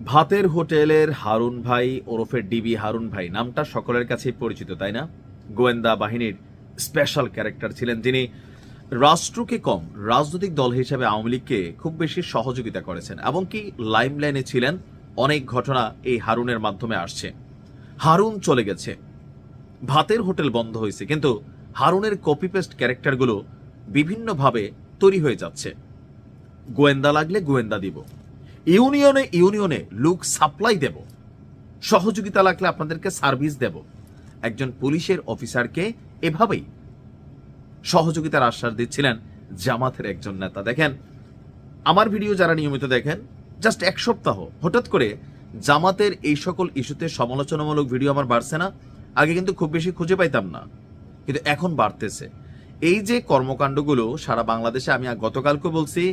ভাতের হোটেলের হারুন ভাই ওরফে ডিবি হারুন ভাই নামটা সকলের কাছেই পরিচিত, তাই না? গোয়েন্দা বাহিনীর স্পেশাল ক্যারেক্টার ছিলেন যিনি রাষ্ট্রকে কম রাজনৈতিক দল হিসেবে আওয়ামী লীগকে খুব বেশি সহযোগিতা করেছেন এবং কি লাইমলাইনে ছিলেন। অনেক ঘটনা এই হারুনের মাধ্যমে আসছে। হারুন চলে গেছে, ভাতের হোটেল বন্ধ হয়েছে, কিন্তু হারুনের কপি পেস্ট ক্যারেক্টারগুলো বিভিন্নভাবে তৈরি হয়ে যাচ্ছে। গোয়েন্দা লাগলে গোয়েন্দা দিব, ইউনিয়নে ইউনিয়নে লুক সাপ্লাই দেব, সহযোগিতা লাগলে আপনাদেরকে সার্ভিস দেব। একজন পুলিশের অফিসারকে এভাবেই সহযোগিতার আশ্বাস দিচ্ছিলেন জামাতের একজন নেতা। দেখেন, আমার ভিডিও যারা নিয়মিত দেখেন, জাস্ট এক সপ্তাহ হঠাৎ করে জামাতের এই সকল ইস্যুতে সমালোচনামূলক ভিডিও আমার বাড়ছে না। আগে কিন্তু খুব বেশি খুঁজে পাইতাম না, কিন্তু এখন বাড়তেছে। এই যে কর্মকাণ্ডগুলো সারা বাংলাদেশে, আমি গতকালকে বলছি,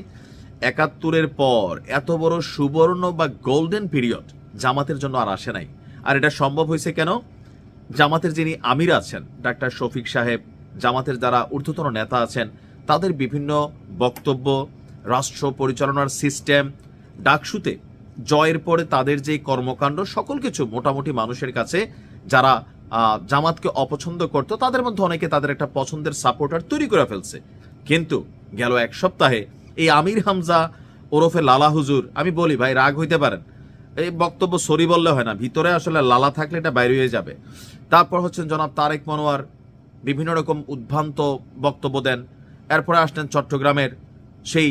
৭১-এর পর এত বড় সুবর্ণ বা গোল্ডেন পিরিয়ড জামাতের জন্য আর আসে নাই। আর এটা সম্ভব হয়েছে কেন? জামাতের যিনি আমির আছেন ডাক্তার শফিক সাহেব, জামাতের যারা ঊর্ধ্বতন নেতা আছেন, তাদের বিভিন্ন বক্তব্য, রাষ্ট্র পরিচালনার সিস্টেম, ডাকসুতে জয়ের পরে তাদের যে কর্মকাণ্ড, সকল কিছু মোটামুটি মানুষের কাছে যারা জামাতকে অপছন্দ করত তাদের মধ্যে অনেকে তাদের একটা পছন্দের সাপোর্টার তৈরি করে ফেলছে। কিন্তু গেল এক সপ্তাহে এই আমির হামজা ওরফে লালা হুজুর, আমি বলি ভাই রাগ হইতে পারেন, এই বক্তব্য সরি বললে হয় না, ভিতরে আসলে লালা থাকলে এটা বাইরে হয়ে যাবে। তারপর হচ্ছেন জনাব তারেক মনোয়ার, বিভিন্ন রকম উদ্ভ্রান্ত বক্তব্য দেন। এরপরে আসলেন চট্টগ্রামের সেই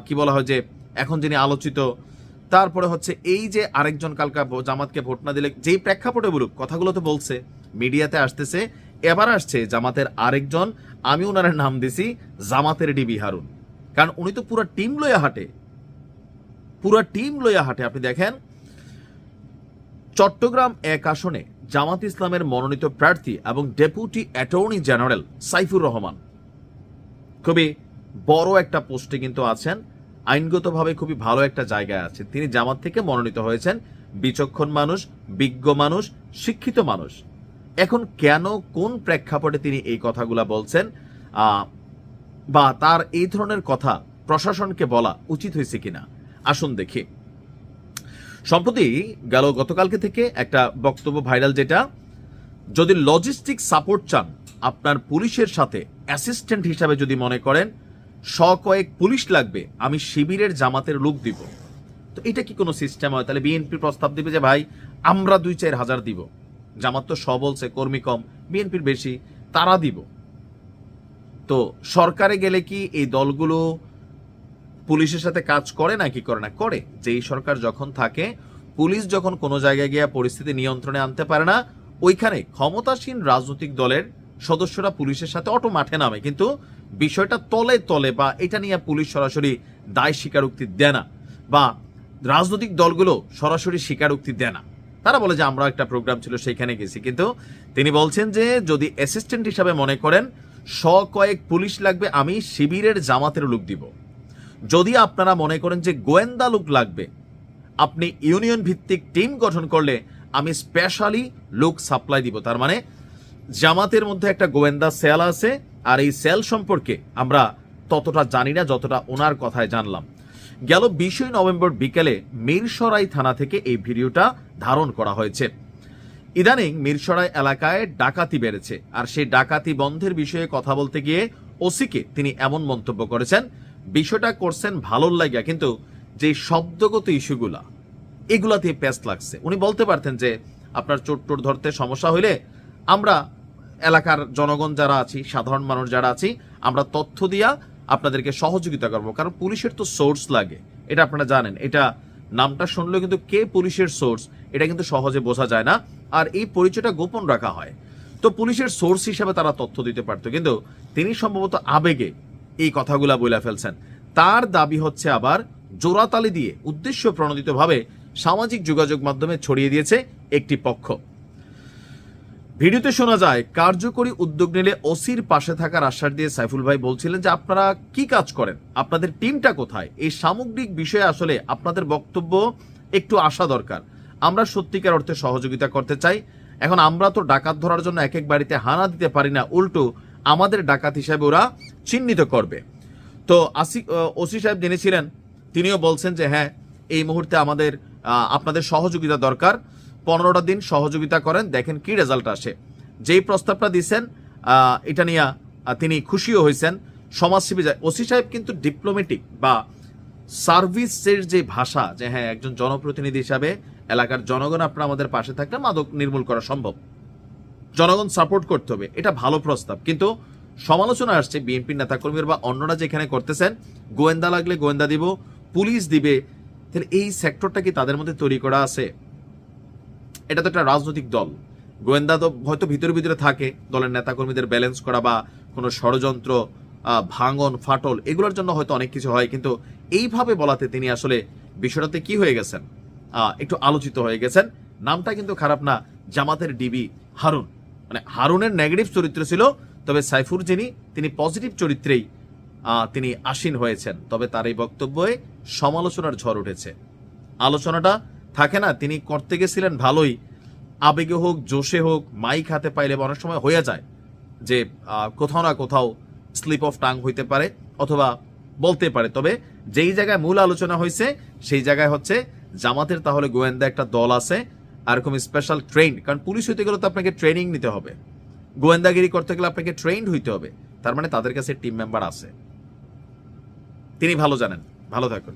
কি বলা হয় যে এখন যিনি আলোচিত। তারপরে হচ্ছে এই যে আরেকজন কালকা জামাতকে ভোট না দিলে যেই প্রেক্ষাপটে বলুক কথাগুলো তো বলছে, মিডিয়াতে আসতেছে। এবার আসছে জামাতের আরেকজন, আমি ওনার নাম দিছি জামাতের ডিবি হারুন, কারণ উনি তো পুরো টিম লইয়া হাঁটে, পুরো টিম লইয়া হাঁটে। আপনি দেখেন, চট্টগ্রাম ১ আসনে জামাত ইসলামের মনোনীত প্রার্থী এবং deputy attorney general Saifur Rahman খুবই বড় একটা পোস্টে কিন্তু আছেন, আইনগতভাবে খুবই ভালো একটা জায়গায় আছেন। তিনি জামাত থেকে মনোনীত হয়েছেন, বিচক্ষণ মানুষ, বিজ্ঞ মানুষ, শিক্ষিত মানুষ। এখন কেন, কোন প্রেক্ষাপটে তিনি এই কথাগুলা বলছেন, বা তার এই ধরনের কথা প্রশাসনকে বলা উচিত হয়েছে কিনা, আসুন দেখি। সম্প্রতি গতকালকে থেকে একটা বক্তব্য ভাইরাল, যেটা যদি লজিস্টিক সাপোর্ট চান, আপনার পুলিশের সাথে অ্যাসিস্ট্যান্ট হিসাবে যদি মনে করেন কয়েক পুলিশ লাগবে, আমি শিবিরের জামাতের লোক দিব। তো এটা কি কোনো সিস্টেম হয়? তাহলে বিএনপি প্রস্তাব দিবে যে ভাই আমরা ২-৪ হাজার দিব, জামাত তো বলছে কর্মী কম, বিএনপির বেশি, তারা দিব। তো সরকারে গেলে কি এই দলগুলো পুলিশের সাথে কাজ করে নাকি করে না? করে। যেই সরকার যখন থাকে, পুলিশ যখন কোনো জায়গায় গিয়ে পরিস্থিতি নিয়ন্ত্রণে আনতে পারে না, ওইখানে ক্ষমতাসীন রাজনৈতিক দলের সদস্যরা পুলিশের সাথে অটো মাঠে নামে। কিন্তু বিষয়টা তলে তলে, বা এটা নিয়ে পুলিশ সরাসরি দায় স্বীকারোক্তি দেয় না, বা রাজনৈতিক দলগুলো সরাসরি স্বীকারোক্তি দেয় না। তারা বলে যে আমরা একটা প্রোগ্রাম ছিল সেইখানে গেছি। কিন্তু তিনি বলছেন যে যদি অ্যাসিস্ট্যান্ট হিসাবে মনে করেন কয়েক পুলিশ লাগবে, আমি শিবিরের জামাতের লোক দিব। যদি আপনারা মনে করেন যে গোয়েন্দা লোক লাগবে, আপনি ইউনিয়ন ভিত্তিক টিম গঠন করলে আমি স্পেশালি লোক সাপ্লাই দিব। তার মানে জামাতের মধ্যে একটা গোয়েন্দা সেল আছে, আর এই সেল সম্পর্কে আমরা ততটা জানি না যতটা ওনার কথায় জানলাম। গেল ২০ নভেম্বর বিকেলে মিরসরাই থানা থেকে এই ভিডিওটা ধারণ করা হয়েছে। ইদানিং মিরসরাই এলাকায় ডাকাতি বেড়েছে, আর সেই ডাকাতি বন্ধের বিষয়ে কথা বলতে গিয়ে ওসিকে তিনি এমন মন্তব্য করেছেন, বিষয়টা করছেন ভালোর লাগিয়া, কিন্তু যে শব্দগত ইস্যুগুলা, এগুলাতে পেস্ট লাগছে। উনি বলতে পারতেন যে আপনার চোর টোর ধরতে সমস্যা হইলে আমরা এলাকার জনগণ যারা আছি, সাধারণ মানুষ যারা আছি, আমরা তথ্য দিয়া আপনাদেরকে সহযোগিতা করবো। কারণ পুলিশের তো সোর্স লাগে, এটা আপনারা জানেন। এটা নামটা শুনলেও কিন্তু কে পুলিশের সোর্স এটা কিন্তু সহজে বোঝা যায় না, আর এই পরিচয়টা গোপন রাখা হয়। তো পুলিশের সোর্স হিসাবে তারা তথ্য দিতে পারতো, কিন্তু তিনি সম্ভবত আবেগে এই কথাগুলা বলে ফেলছেন। তার দাবি হচ্ছে আবার জোড়াতালি দিয়ে উদ্দেশ্য প্রণোদিতভাবে সামাজিক যোগাযোগ মাধ্যমে ছড়িয়ে দিয়েছে একটি পক্ষ। ভিডিওতে শোনা যায়, কার্যকরী উদ্যোগ নিলে ওসির পাশে থাকার আশ্বাস দিয়ে সাইফুল ভাই বলছিলেন যে আপনারা কি কাজ করেন, আপনাদের টিমটা কোথায়, এই সামগ্রিক বিষয়ে আসলে আপনাদের বক্তব্য একটু আসা দরকার। আমরা সত্যিকার অর্থে সহযোগিতা করতে চাই। এখন আমরা তো ডাকাত ধরার জন্য এক এক বাড়িতে হানা দিতে পারি না, উল্টো আমাদের ডাকাত হিসাবে ওরা চিহ্নিত করবে। তো ওসি সাহেব যিনি ছিলেন তিনিও বলছেন যে হ্যাঁ, এই মুহূর্তে আমাদের আপনাদের সহযোগিতা দরকার। 15টা দিন সহযোগিতা করেন, দেখেন কি রেজাল্ট আসে। যেই প্রস্তাবটা দিচ্ছেন এটা নিয়ে তিনি খুশিও হয়েছেন। সমাজসেবী ওসি সাহেব কিন্তু ডিপ্লোম্যাটিক বা সার্ভিসের যে ভাষা, যে হ্যাঁ একজন জনপ্রতিনিধি হিসাবে এলাকার জনগণ আপনারা আমাদের পাশে থাকলে মাদক নির্মূল করা সম্ভব, জনগণ সাপোর্ট করতে হবে, এটা ভালো প্রস্তাব। কিন্তু সমালোচনা আসছে বিএনপির নেতাকর্মীর বা অন্যরা যেখানে করতেছেন, গোয়েন্দা লাগলে গোয়েন্দা দিব, পুলিশ দিবে, তাহলে এই সেক্টরটা কি তাদের মধ্যে তৈরি করা আছে? এটা তো একটা রাজনৈতিক দল, গোয়েন্দা তো হয়তো ভিতরে ভিতরে থাকে দলের নেতাকর্মীদের ব্যালেন্স করা বা কোনো ষড়যন্ত্র, ভাঙন ফাটল, এগুলোর জন্য হয়তো অনেক কিছু হয়। কিন্তু এইভাবে বলাতে তিনি আসলে বিষয়টাতে কি হয়ে গেছেন, একটু আলোচিত হয়ে গেছেন। নামটা কিন্তু খারাপ না, জামাতের ডিবি হারুন। মানে হারুনের নেগেটিভ চরিত্র ছিল, তবে সাইফুর তিনি পজিটিভ চরিত্রেই তিনি আসীন হয়েছেন। তবে তার এই বক্তব্যে সমালোচনার ঝড় উঠেছে। আলোচনাটা থাকে না, তিনি করতে গেছিলেন ভালোই, আবেগে হোক জোশে হোক মাইক হাতে পাইলে অনেক সময় হয়ে যায় যে কোথাও না কোথাও স্লিপ অফ টাং হইতে পারে অথবা বলতে পারে। তবে যেই জায়গায় মূল আলোচনা হয়েছে সেই জায়গায় হচ্ছে জামাতের তাহলে গোয়েন্দা একটা দল আছে, আর এরকম স্পেশাল ট্রেন্ড, কারণ পুলিশ হইতে গেলে তো আপনাকে ট্রেনিং নিতে হবে, গোয়েন্দাগিরি করতে গেলে আপনাকে ট্রেন্ড হইতে হবে। তার মানে তাদের কাছে টিম মেম্বার আছে, তিনি ভালো জানেন। ভালো থাকুন।